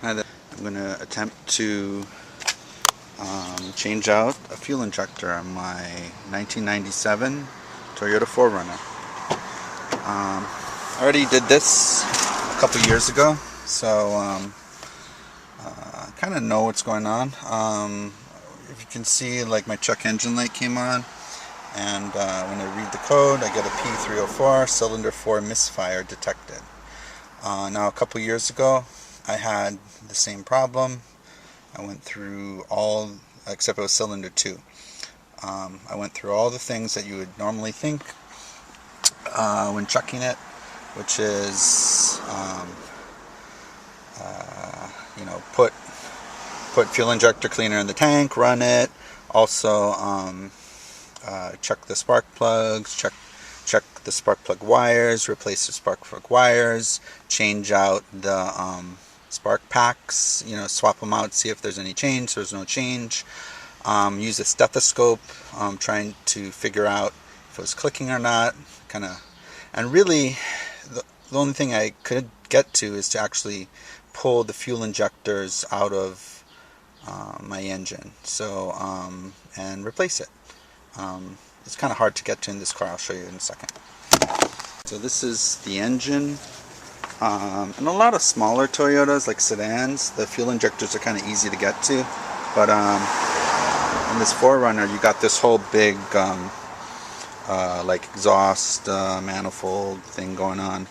Hi there. I'm going to attempt to change out a fuel injector on my 1997 Toyota 4Runner. I already did this a couple years ago, so I kind of know what's going on. If you can see, like, my check engine light came on, and when I read the code, I get a P304, cylinder 4 misfire detected. Now, a couple years ago, I had the same problem. I went through all, except it was cylinder 2. I went through all the things that you would normally think when checking it, which is, put fuel injector cleaner in the tank, run it. Also, check the spark plugs, check the spark plug wires, replace the spark plug wires, change out the spark packs, swap them out, see if there's any change. There's no change. Use a stethoscope, trying to figure out if it was clicking or not, and really the only thing I could get to is to actually pull the fuel injectors out of my engine, and replace it. It's kind of hard to get to in this car. I'll show you in a second. So this is the engine. In a lot of smaller Toyotas, like sedans, the fuel injectors are kind of easy to get to. But in this 4Runner, you got this whole big like exhaust manifold thing going on.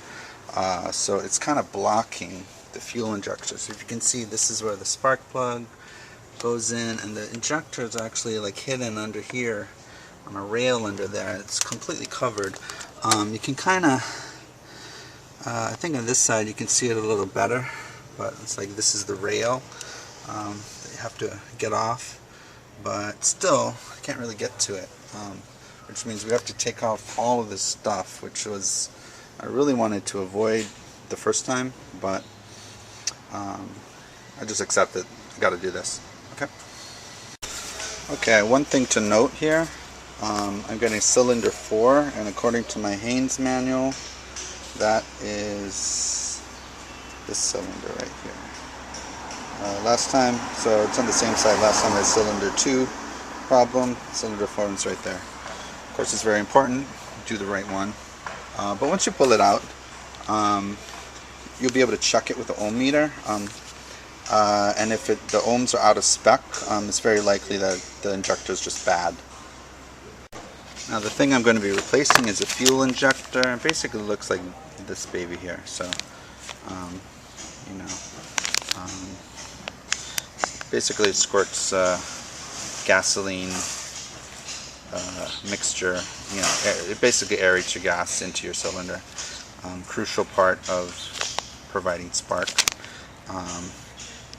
So it's kind of blocking the fuel injector. So if you can see, this is where the spark plug goes in, and the injector is actually like hidden under here on a rail under there. It's completely covered. You can kind of, I think on this side you can see it a little better, but it's like this is the rail that you have to get off, but still I can't really get to it, which means we have to take off all of this stuff, which was, I really wanted to avoid the first time, but I just accept it. I got to do this. Okay, one thing to note here, I'm getting cylinder 4, and according to my Haynes manual, that is this cylinder right here. Last time, so it's on the same side. Last time I had cylinder 2 problem, cylinder 4 is right there. Of course, it's very important, do the right one. But once you pull it out, you'll be able to check it with the ohm meter. And if the ohms are out of spec, it's very likely that the injector is just bad. Now the thing I'm going to be replacing is a fuel injector. It basically looks like this baby here. So, basically it squirts gasoline mixture. It basically aerates your gas into your cylinder. Crucial part of providing spark.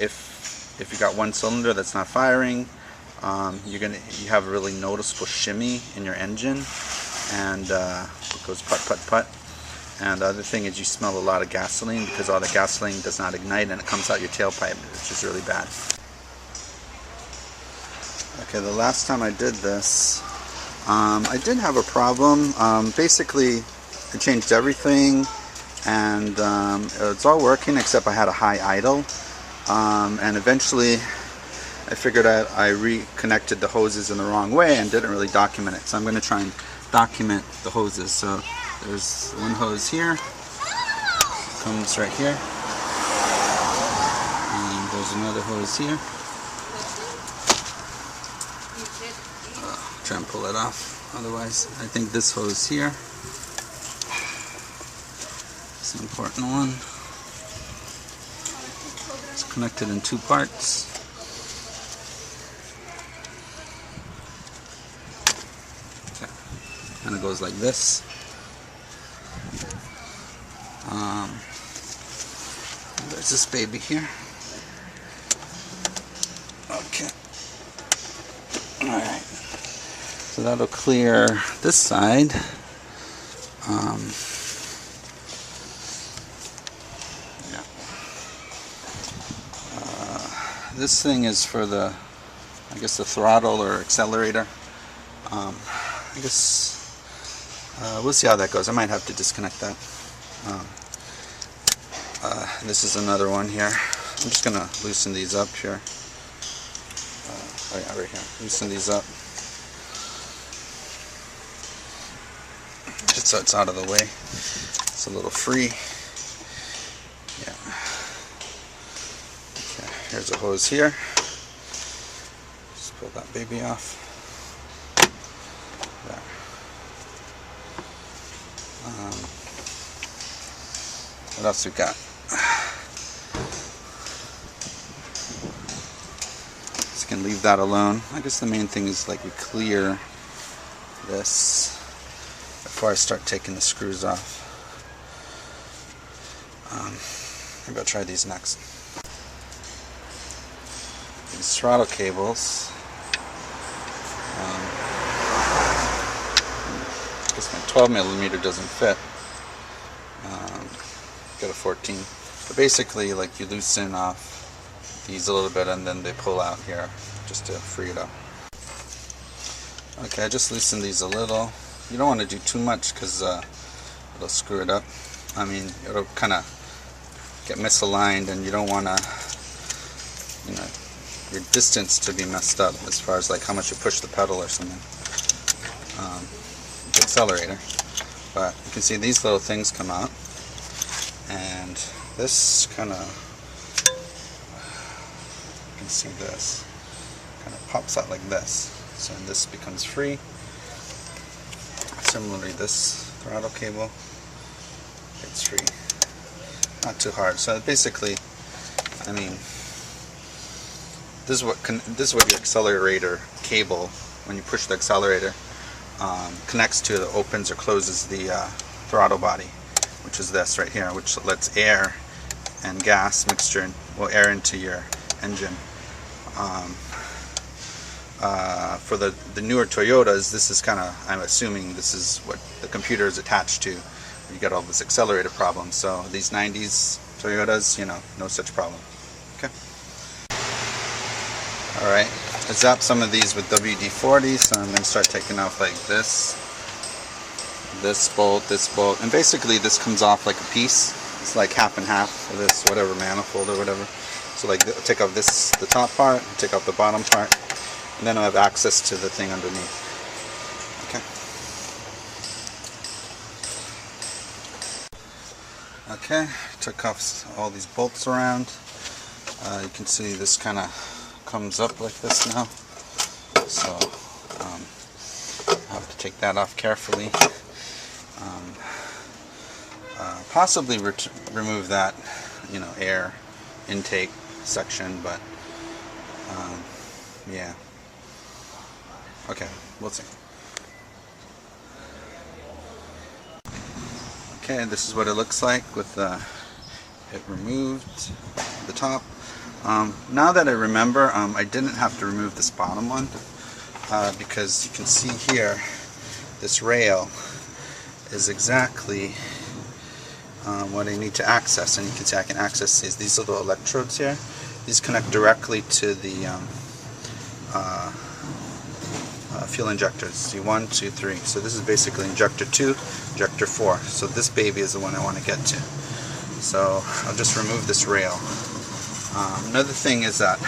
If you got one cylinder that's not firing, you have a really noticeable shimmy in your engine, and it goes put put put. And the other thing is you smell a lot of gasoline, because all the gasoline does not ignite and it comes out your tailpipe, which is really bad. Okay, the last time I did this, I did have a problem. Basically, I changed everything, and it's all working except I had a high idle. And eventually I figured out I reconnected the hoses in the wrong way and didn't really document it. So I'm going to try and document the hoses. So there's one hose here, comes right here, and there's another hose here. Try and pull it off, otherwise I think this hose here is an important one. Connected in 2 parts. Okay. And it goes like this. There's this baby here. Okay. Alright. So that'll clear this side. This thing is for the, I guess, the throttle or accelerator. I guess we'll see how that goes. I might have to disconnect that. This is another one here. I'm just gonna loosen these up here. Right here. Loosen these up, just so it's out of the way. It's a little free. Yeah. Okay. Here's a hose here. Just pull that baby off. There. What else we got? Just can leave that alone. I guess the main thing is like we clear this before I start taking the screws off. Maybe I'll try these next. These throttle cables. I guess my 12mm doesn't fit. Got a 14. But basically, like, you loosen off these a little bit and then they pull out here just to free it up. Okay, I just loosened these a little. You don't want to do too much because it'll screw it up. I mean, it'll kind of get misaligned and you don't want to, you know, your distance to be messed up as far as like how much you push the pedal or something. The accelerator. But you can see these little things come out. And this kind of, you can see this, kind of pops out like this. So this becomes free. Similarly, this throttle cable, it's free. Not too hard. So basically, I mean, this is what your accelerator cable, when you push the accelerator, connects to, opens or closes the throttle body, which is this right here, which lets air and gas mixture will air into your engine. For the newer Toyotas, this is kind of, I'm assuming this is what the computer is attached to. You get all this accelerator problem. So these 90s Toyotas, you know, no such problem. Okay. All right. I zapped some of these with WD-40, so I'm going to start taking off like this bolt, and basically this comes off like a piece. It's like half and half of this whatever manifold or whatever. So like take off this, the top part, take off the bottom part, and then I'll have access to the thing underneath. Okay. Okay, took off all these bolts around. You can see this kind of comes up like this now. So I have to take that off carefully. Possibly remove that, you know, air intake section, but yeah. Okay, we'll see. Okay, this is what it looks like with it removed, the top. Now that I remember, I didn't have to remove this bottom one because you can see here, this rail is exactly what I need to access, and you can see I can access these little electrodes here. These connect directly to the fuel injectors. See, 1, 2, 3. So this is basically injector 2, injector 4. So this baby is the one I want to get to. So I'll just remove this rail. Another thing is that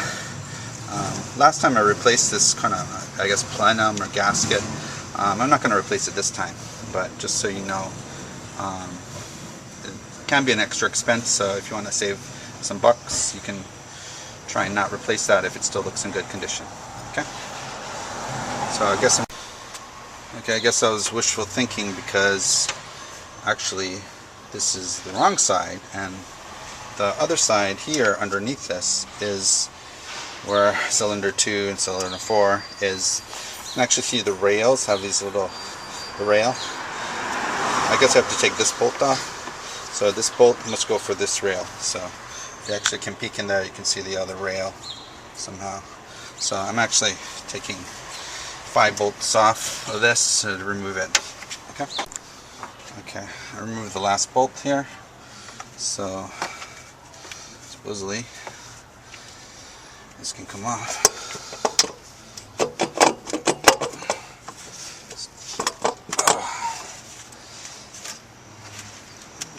last time I replaced this kind of, I guess, plenum or gasket. I'm not going to replace it this time, but just so you know, it can be an extra expense, so if you want to save some bucks, you can try and not replace that if it still looks in good condition. Okay? So I guess I was wishful thinking, because actually this is the wrong side, and the other side here underneath this is where cylinder 2 and cylinder 4 is. You can actually see the rails have these little, the rail. I guess I have to take this bolt off. So this bolt must go for this rail. So if you actually can peek in there, you can see the other rail somehow. So I'm actually taking 5 bolts off of this to remove it. Okay. Okay, I removed the last bolt here. So supposedly this can come off.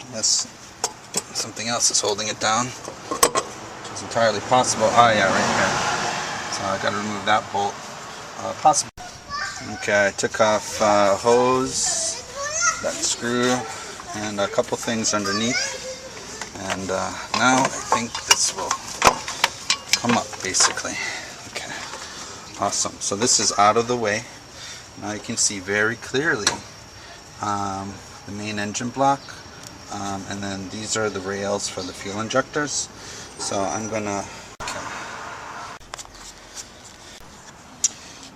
Unless something else is holding it down. It's entirely possible. Oh yeah, right here. So I got to remove that bolt. Possible. Okay, I took off hose, that screw, and a couple things underneath. And now I think this will come up basically. Okay, awesome. So this is out of the way. Now you can see very clearly the main engine block, and then these are the rails for the fuel injectors. So I'm gonna. Okay.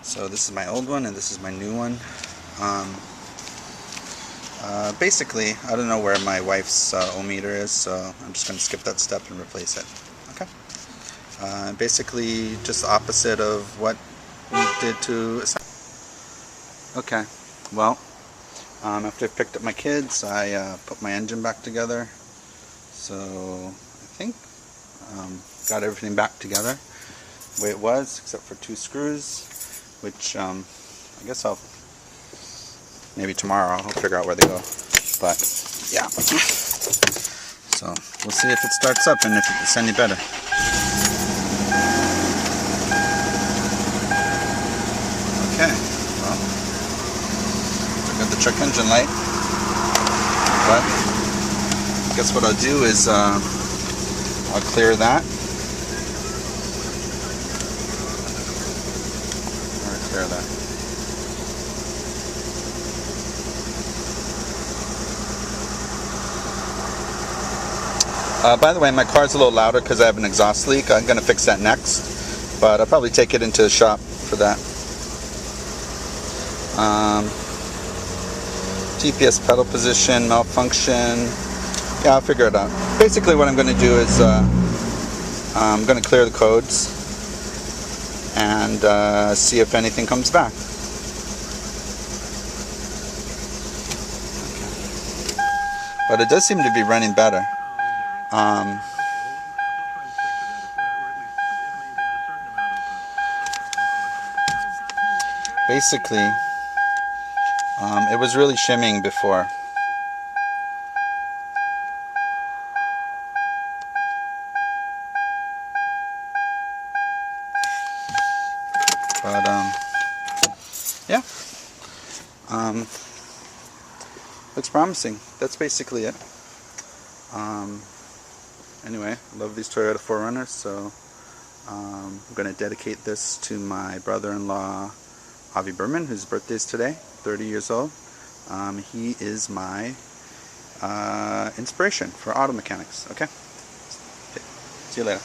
So this is my old one and this is my new one. Basically, I don't know where my wife's ohmmeter is, so I'm just going to skip that step and replace it. Okay. Basically, just the opposite of what we did to. Okay. Well, after I picked up my kids, I put my engine back together. So I think got everything back together the way it was, except for 2 screws, which I guess maybe tomorrow I'll figure out where they go. But yeah. So we'll see if it starts up and if it's any better. Okay. Well, I got the check engine light. But I guess what I'll do is I'll clear that. Or clear that. By the way, my car's a little louder because I have an exhaust leak. I'm going to fix that next, but I'll probably take it into the shop for that. GPS pedal position, malfunction. Yeah, I'll figure it out. Basically what I'm going to do is I'm going to clear the codes and see if anything comes back. But it does seem to be running better. Basically, it was really shimming before. But yeah, looks promising. That's basically it. Anyway, love these Toyota 4Runners, so I'm going to dedicate this to my brother-in-law, Avi Berman, whose birthday is today, 30 years old. He is my inspiration for auto mechanics. Okay, see you later.